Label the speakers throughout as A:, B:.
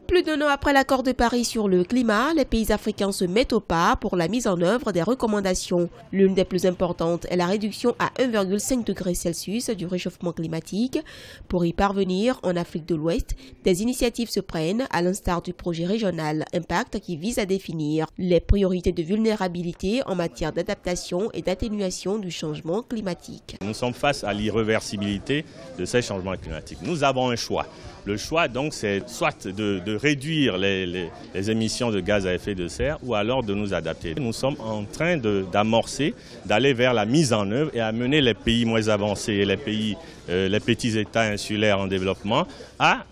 A: Plus d'un an après l'accord de Paris sur le climat, les pays africains se mettent au pas pour la mise en œuvre des recommandations. L'une des plus importantes est la réduction à 1,5 degré Celsius du réchauffement climatique. Pour y parvenir, en Afrique de l'Ouest, des initiatives se prennent, à l'instar du projet régional Impact qui vise à définir les priorités de vulnérabilité en matière d'adaptation et d'atténuation du changement climatique.
B: Nous sommes face à l'irréversibilité de ces changements climatiques. Nous avons un choix. Le choix, donc, c'est soit de réduire les émissions de gaz à effet de serre ou alors de nous adapter. Nous sommes en train d'amorcer, d'aller vers la mise en œuvre et amener les pays moins avancés et les petits États insulaires en développement à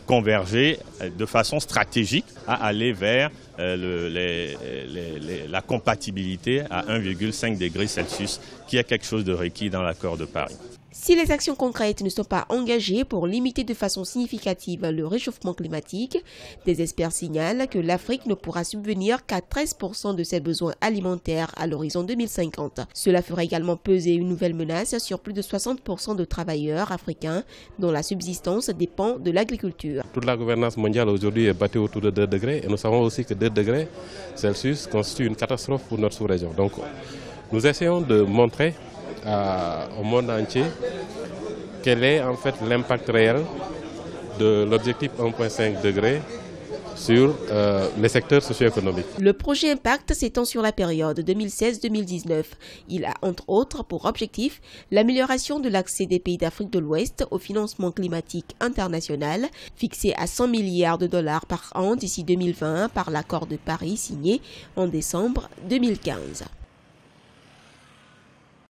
B: converger de façon stratégique, à aller vers la compatibilité à 1,5 degré Celsius, qui est quelque chose de requis dans l'accord de Paris.
A: Si les actions concrètes ne sont pas engagées pour limiter de façon significative le réchauffement climatique, des experts signalent que l'Afrique ne pourra subvenir qu'à 13% de ses besoins alimentaires à l'horizon 2050. Cela ferait également peser une nouvelle menace sur plus de 60% de travailleurs africains dont la subsistance dépend de l'agriculture.
C: Toute la gouvernance mondiale aujourd'hui est bâtie autour de 2 degrés et nous savons aussi que 2 degrés Celsius constitue une catastrophe pour notre sous-région. Donc nous essayons de montrer au monde entier quel est en fait l'impact réel de l'objectif 1,5 degré sur les secteurs socio-économiques.
A: Le projet Impact s'étend sur la période 2016-2019. Il a entre autres pour objectif l'amélioration de l'accès des pays d'Afrique de l'Ouest au financement climatique international, fixé à 100 milliards de dollars par an d'ici 2020 par l'accord de Paris signé en décembre 2015.